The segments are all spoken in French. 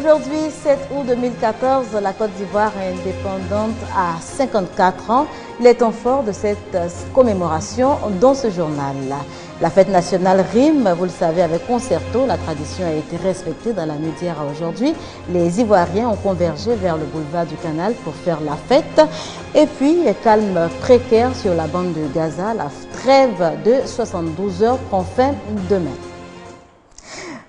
Aujourd'hui, 7 août 2014, la Côte d'Ivoire est indépendante à 54 ans. Il est temps fort de cette commémoration dans ce journal. La fête nationale rime, vous le savez, avec concerto. La tradition a été respectée dans la nuit d'hier à aujourd'hui. Les Ivoiriens ont convergé vers le boulevard du Canal pour faire la fête. Et puis, calme précaire sur la bande de Gaza. La trêve de 72 heures prend fin demain.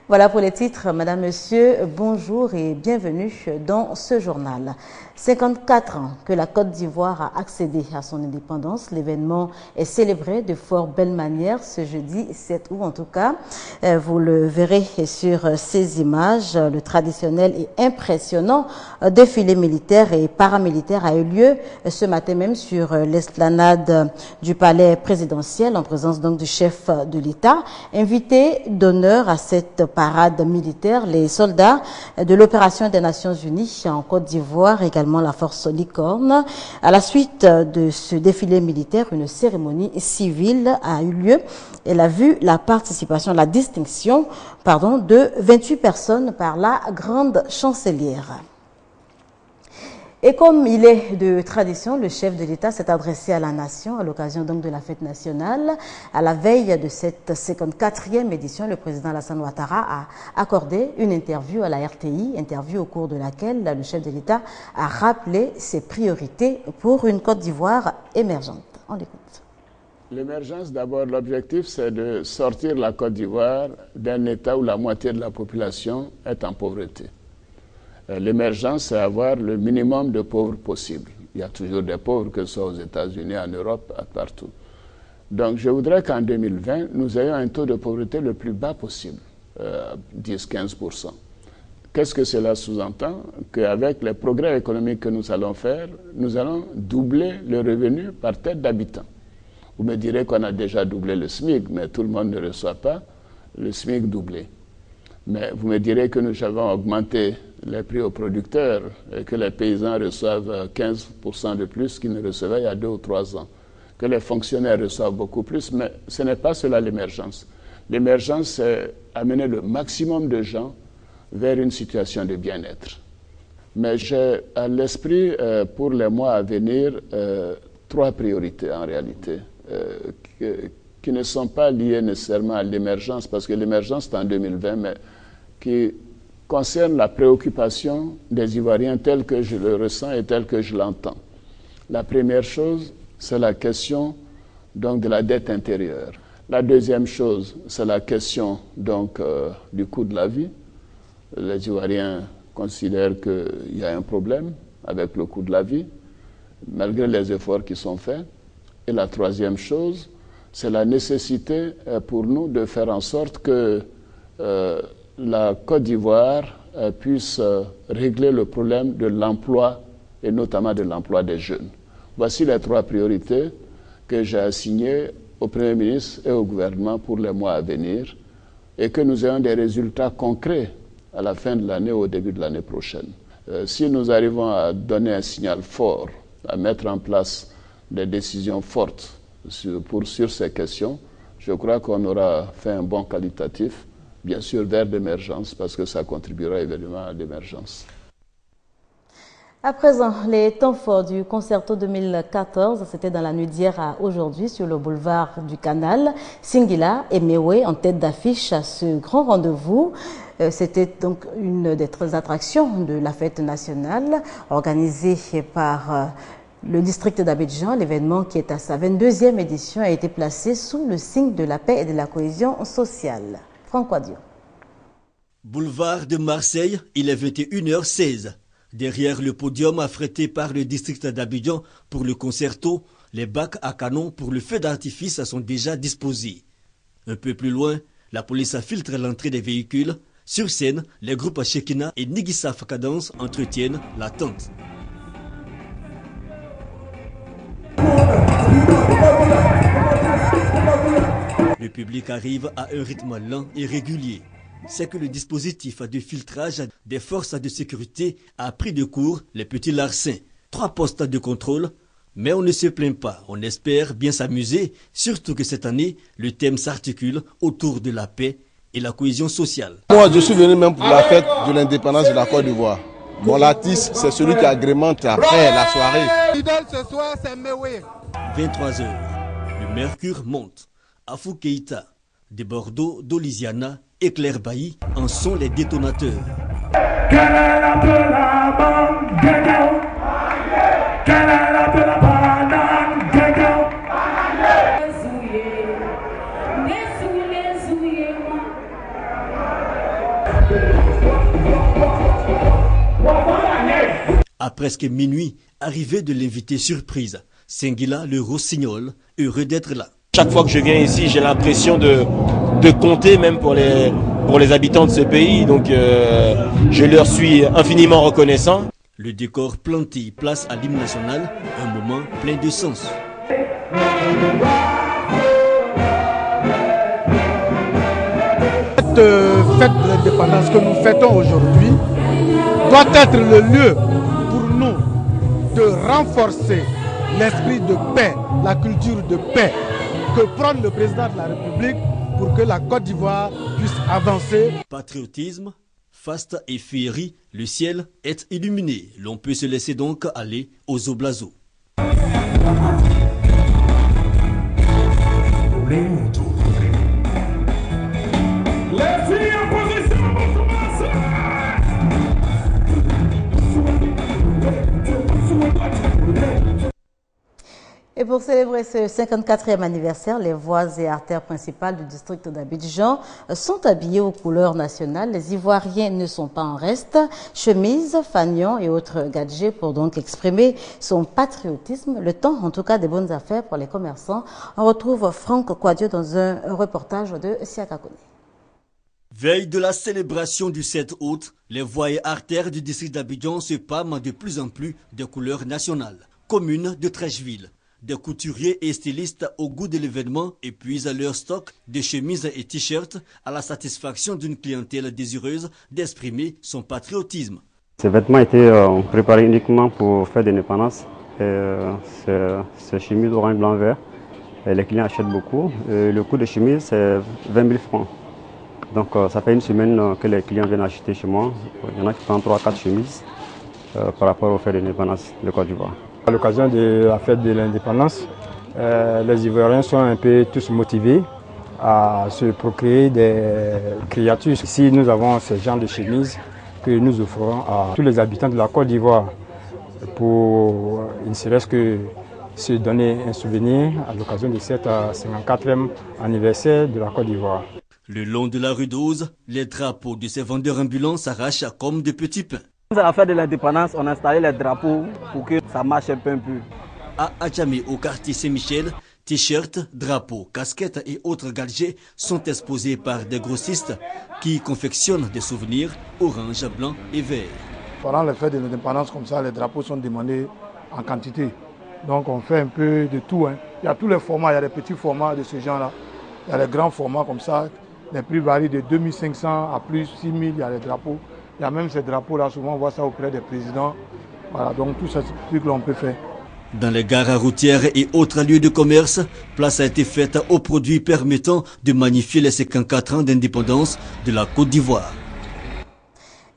Voilà pour les titres. Madame, Monsieur, bonjour et bienvenue dans ce journal. 54 ans que la Côte d'Ivoire a accédé à son indépendance. L'événement est célébré de fort belle manière ce jeudi 7 août en tout cas. Vous le verrez sur ces images. Le traditionnel et impressionnant défilé militaire et paramilitaire a eu lieu ce matin même sur l'esplanade du palais présidentiel en présence donc du chef de l'État. Invité d'honneur à cette parade militaire, les soldats de l'opération des Nations Unies en Côte d'Ivoire, également la force Licorne. À la suite de ce défilé militaire, une cérémonie civile a eu lieu. Elle a vu la participation, la distinction, de 28 personnes par la grande chancelière. Et comme il est de tradition, le chef de l'État s'est adressé à la nation à l'occasion donc de la fête nationale. À la veille de cette 54e édition, le président Alassane Ouattara a accordé une interview à la RTI, interview au cours de laquelle le chef de l'État a rappelé ses priorités pour une Côte d'Ivoire émergente. On l'écoute. L'émergence, d'abord, l'objectif, c'est de sortir la Côte d'Ivoire d'un état où la moitié de la population est en pauvreté. L'émergence, c'est avoir le minimum de pauvres possible. Il y a toujours des pauvres, que ce soit aux États-Unis, en Europe, partout. Donc, je voudrais qu'en 2020, nous ayons un taux de pauvreté le plus bas possible, 10-15%. Qu'est-ce que cela sous-entend? Qu'avec les progrès économiques que nous allons faire, nous allons doubler le revenu par tête d'habitant. Vous me direz qu'on a déjà doublé le SMIC, mais tout le monde ne reçoit pas le SMIC doublé. Mais vous me direz que nous avons augmenté les prix aux producteurs et que les paysans reçoivent 15% de plus qu'ils ne recevaient il y a 2 ou 3 ans, que les fonctionnaires reçoivent beaucoup plus, mais ce n'est pas cela l'émergence. L'émergence, c'est amener le maximum de gens vers une situation de bien-être. Mais j'ai à l'esprit, pour les mois à venir, 3 priorités en réalité, qui ne sont pas liées nécessairement à l'émergence, parce que l'émergence c'est en 2020, mais qui concerne la préoccupation des Ivoiriens telle que je le ressens et telle que je l'entends. La première chose, c'est la question donc, de la dette intérieure. La deuxième chose, c'est la question donc, du coût de la vie. Les Ivoiriens considèrent qu'il y a un problème avec le coût de la vie, malgré les efforts qui sont faits. Et la troisième chose, c'est la nécessité pour nous de faire en sorte que la Côte d'Ivoire puisse régler le problème de l'emploi et notamment de l'emploi des jeunes. Voici les 3 priorités que j'ai assignées au Premier ministre et au gouvernement pour les mois à venir et que nous ayons des résultats concrets à la fin de l'année ou au début de l'année prochaine. Si nous arrivons à donner un signal fort, à mettre en place des décisions fortes sur ces questions, je crois qu'on aura fait un bon qualitatif, bien sûr vers l'émergence, parce que ça contribuera évidemment à l'émergence. À présent, les temps forts du concerto 2014, c'était dans la nuit d'hier à aujourd'hui sur le boulevard du Canal. Singila et Mewe en tête d'affiche à ce grand rendez-vous. C'était donc une des attractions de la fête nationale organisée par le district d'Abidjan. L'événement qui est à sa 22e édition a été placé sous le signe de la paix et de la cohésion sociale. Franck Wadio. Boulevard de Marseille, il est 21h16. Derrière le podium affrété par le district d'Abidjan pour le concerto, les bacs à canon pour le feu d'artifice sont déjà disposés. Un peu plus loin, la police filtre l'entrée des véhicules. Sur scène, les groupes Shekina et Nigissa Fakadance entretiennent l'attente. Le public arrive à un rythme lent et régulier. C'est que le dispositif de filtrage des forces de sécurité a pris de court les petits larcins. 3 postes de contrôle, mais on ne se plaint pas. On espère bien s'amuser, surtout que cette année, le thème s'articule autour de la paix et la cohésion sociale. Moi, je suis venu même pour la fête de l'indépendance de la Côte d'Ivoire. Mon artiste, c'est celui qui agrémente après la soirée. L'idole ce soir, c'est Mewé. 23h, le mercure monte. Afou Keïta, de Bordeaux, d'Olisiana et Claire Bailly en sont les détonateurs. À presque minuit, arrivée de l'invité surprise, Singila le Rossignol, heureux d'être là. Chaque fois que je viens ici, j'ai l'impression de compter même pour les habitants de ce pays. Donc je leur suis infiniment reconnaissant. Le décor planté place à l'hymne national, un moment plein de sens. Cette fête de l'indépendance que nous fêtons aujourd'hui doit être le lieu pour nous de renforcer l'esprit de paix, la culture de paix que prône le président de la République pour que la Côte d'Ivoire puisse avancer. Patriotisme, faste et féerie, le ciel est illuminé. L'on peut se laisser donc aller aux Oblazos. Et pour célébrer ce 54e anniversaire, les voies et artères principales du district d'Abidjan sont habillées aux couleurs nationales. Les Ivoiriens ne sont pas en reste. Chemises, fanions et autres gadgets pour donc exprimer son patriotisme. Le temps, en tout cas, des bonnes affaires pour les commerçants. On retrouve Franck Kouadio dans un reportage de Siaka Kone. Veille de la célébration du 7 août, les voies et artères du district d'Abidjan se pâment de plus en plus de couleurs nationales. Commune de Trècheville. Des couturiers et stylistes au goût de l'événement épuisent leur stock de chemises et t-shirts à la satisfaction d'une clientèle désireuse d'exprimer son patriotisme. Ces vêtements étaient préparés uniquement pour faire des indépendances. Ces chemises orange, blanc, vert. Et les clients achètent beaucoup. Le coût de chemise, c'est 20 000 francs. Donc ça fait une semaine que les clients viennent acheter chez moi. Il y en a qui prennent 3-4 chemises par rapport aux fêtes de l'indépendance de Côte d'Ivoire. À l'occasion de la fête de l'indépendance, les Ivoiriens sont un peu tous motivés à se procréer des créatures. Ici, nous avons ce genre de chemises que nous offrons à tous les habitants de la Côte d'Ivoire pour, il ne serait-ce que se donner un souvenir à l'occasion de cette 54e anniversaire de la Côte d'Ivoire. Le long de la rue 12, les drapeaux de ces vendeurs ambulants s'arrachent comme de petits pains. À la fête de l'indépendance, on a installé les drapeaux pour que ça marche un peu. À Adjamé, au quartier Saint-Michel, t-shirts, drapeaux, casquettes et autres gadgets sont exposés par des grossistes qui confectionnent des souvenirs orange, blanc et vert. Pendant les fêtes de l'indépendance comme ça, les drapeaux sont demandés en quantité. Donc on fait un peu de tout. Il y a tous les formats, il y a des petits formats de ce genre-là. Il y a les grands formats comme ça. Les prix varient de 2500 à plus 6000, il y a les drapeaux. Il y a même ces drapeaux-là, souvent on voit ça auprès des présidents. Voilà, donc tout ce truc-là on peut faire. Dans les gares routières et autres lieux de commerce, place a été faite aux produits permettant de magnifier les 54 ans d'indépendance de la Côte d'Ivoire.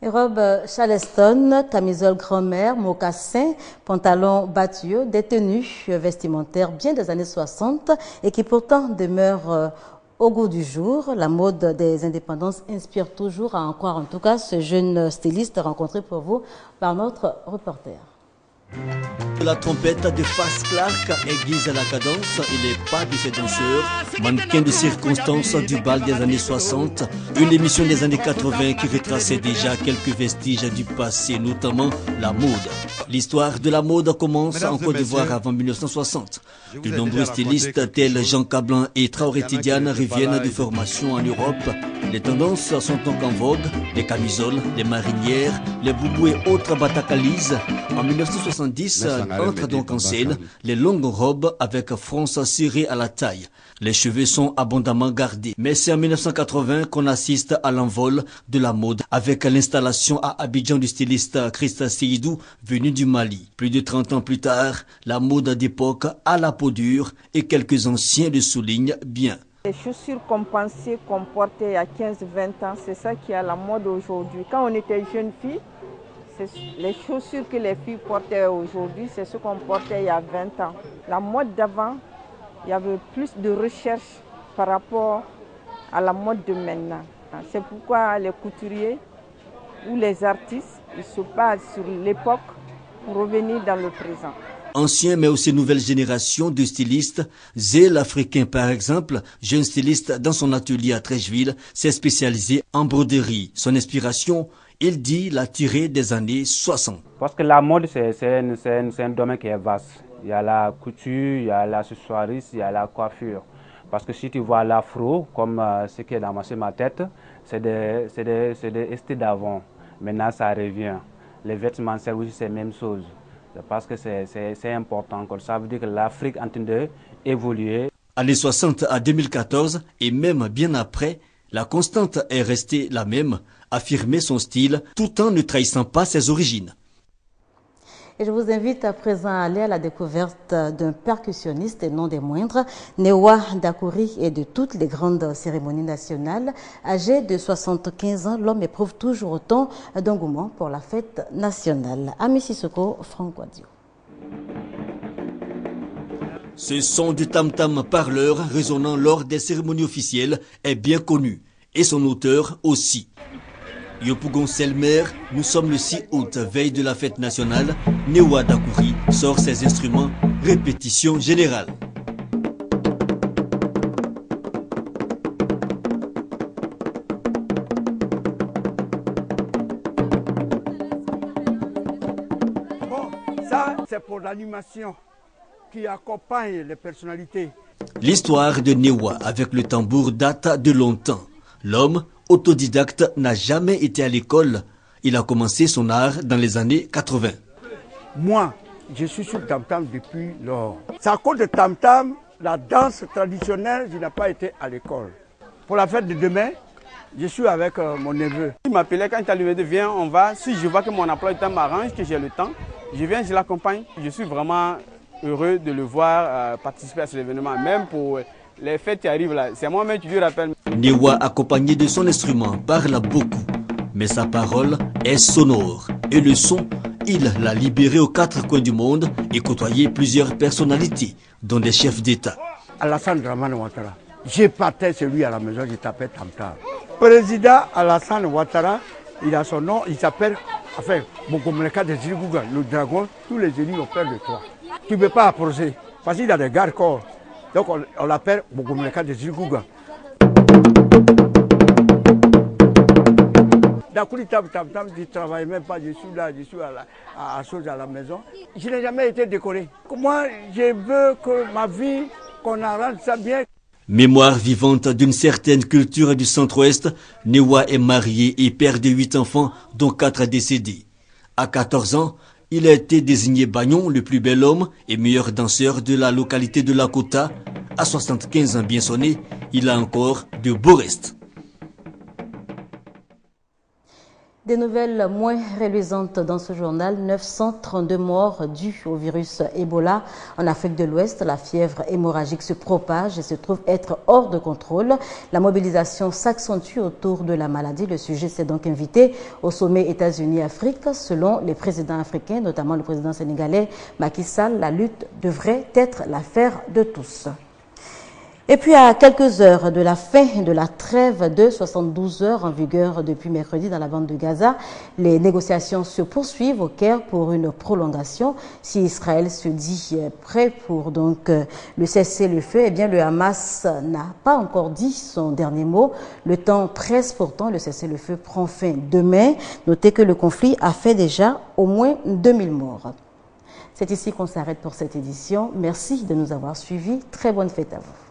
Robe Charleston, camisole grand-mère, mocassins, pantalons battus, des tenues vestimentaires bien des années 60 et qui pourtant demeurent au goût du jour. La mode des indépendances inspire toujours, à en croire en tout cas ce jeune styliste rencontré pour vous par notre reporter. La trompette de Fast Clark aiguise la cadence et les pas de ses danseurs, mannequins de circonstances du bal des années 60, une émission des années 80 qui retraçait déjà quelques vestiges du passé, notamment la mode. L'histoire de la mode commence en Côte d'Ivoire avant 1960. De nombreux stylistes tels Jean Cablan et Traoré Tidiane reviennent de formation en Europe. Les tendances sont donc en vogue, les camisoles, les marinières, les boubous et autres batakalises. En 1970, entrent donc en scène les longues robes avec fronce serrée à la taille. Les cheveux sont abondamment gardés. Mais c'est en 1980 qu'on assiste à l'envol de la mode avec l'installation à Abidjan du styliste Christa Seydou venu du Mali. Plus de 30 ans plus tard, la mode d'époque à la peau dure et quelques anciens le soulignent bien. Les chaussures compensées qu'on portait il y a 15-20 ans, c'est ça qui est à la mode aujourd'hui. Quand on était jeune fille, les chaussures que les filles portaient aujourd'hui, c'est ce qu'on portait il y a 20 ans. La mode d'avant, il y avait plus de recherche par rapport à la mode de maintenant. C'est pourquoi les couturiers ou les artistes, ils se basent sur l'époque pour revenir dans le présent. Anciens mais aussi nouvelle génération de stylistes, Zé l'Africain par exemple, jeune styliste dans son atelier à Trècheville, s'est spécialisé en broderie. Son inspiration, il dit, l'a tirée des années 60. Parce que la mode, c'est un domaine qui est vaste. Il y a la couture, il y a l'accessoiriste, il y a la coiffure. Parce que si tu vois l'afro, comme ce qui est dans ma tête, c'est des styles d'avant. Maintenant, ça revient. Les vêtements, c'est aussi la même chose. Parce que c'est important. Ça veut dire que l'Afrique est en train d'évoluer. Années 60 à 2014 et même bien après, la constante est restée la même, affirmer son style tout en ne trahissant pas ses origines. Et je vous invite à présent à aller à la découverte d'un percussionniste et non des moindres, Newa Dakouri, et de toutes les grandes cérémonies nationales. Âgé de 75 ans, l'homme éprouve toujours autant d'engouement pour la fête nationale. Ami Sissoko, Franck Wadio. Ce son du tam-tam parleur résonnant lors des cérémonies officielles est bien connu, et son auteur aussi. Yopougon Selmer, nous sommes le 6 août, veille de la fête nationale. Newa Dakouri sort ses instruments, répétition générale. Bon, ça c'est pour l'animation qui accompagne les personnalités. L'histoire de Newa avec le tambour date de longtemps. L'homme, autodidacte, n'a jamais été à l'école. Il a commencé son art dans les années 80. Moi, je suis sur le tam-tam depuis lors. C'est à cause de tam-tam, la danse traditionnelle, je n'ai pas été à l'école. Pour la fête de demain, je suis avec mon neveu. Il m'appelait quand il allait dire viens, on va. Si je vois que mon emploi du temps m'arrange, que j'ai le temps, je viens, je l'accompagne. Je suis vraiment heureux de le voir participer à cet événement, même pour les fêtes qui arrivent là. C'est moi-même qui lui rappelle. Newa, accompagné de son instrument, parle beaucoup, mais sa parole est sonore. Et le son, il l'a libéré aux 4 coins du monde et côtoyé plusieurs personnalités, dont des chefs d'État. Alassane Dramane Ouattara. J'ai parté chez lui à la maison, je tapais tam-tam. Président Alassane Ouattara, il a son nom, il s'appelle, enfin, Mokomeleka de Zirigouga, le dragon, tous les élus ont peur de toi. Tu ne peux pas approcher, parce qu'il a des gardes-corps. Donc on l'appelle Mokomeleka de Zirigouga. Dakouri tam-tam, je ne travaille même pas, je suis là, je suis à la maison. Je n'ai jamais été décoré. Moi, je veux que ma vie, qu'on arrange ça bien. Mémoire vivante d'une certaine culture du centre-ouest, Newa est marié et père de 8 enfants, dont 4 décédés. À 14 ans, il a été désigné Bagnon, le plus bel homme et meilleur danseur de la localité de Lakota. À 75 ans bien sonné, il a encore de beaux restes. Des nouvelles moins reluisantes dans ce journal. 932 morts dus au virus Ebola. En Afrique de l'Ouest, la fièvre hémorragique se propage et se trouve être hors de contrôle. La mobilisation s'accentue autour de la maladie. Le sujet s'est donc invité au sommet États-Unis-Afrique. Selon les présidents africains, notamment le président sénégalais Macky Sall, la lutte devrait être l'affaire de tous. Et puis à quelques heures de la fin de la trêve de 72 heures en vigueur depuis mercredi dans la bande de Gaza, les négociations se poursuivent au Caire pour une prolongation. Si Israël se dit prêt pour donc le cessez-le-feu, eh bien le Hamas n'a pas encore dit son dernier mot. Le temps presse pourtant, le cessez-le-feu prend fin demain. Notez que le conflit a fait déjà au moins 2000 morts. C'est ici qu'on s'arrête pour cette édition. Merci de nous avoir suivis. Très bonne fête à vous.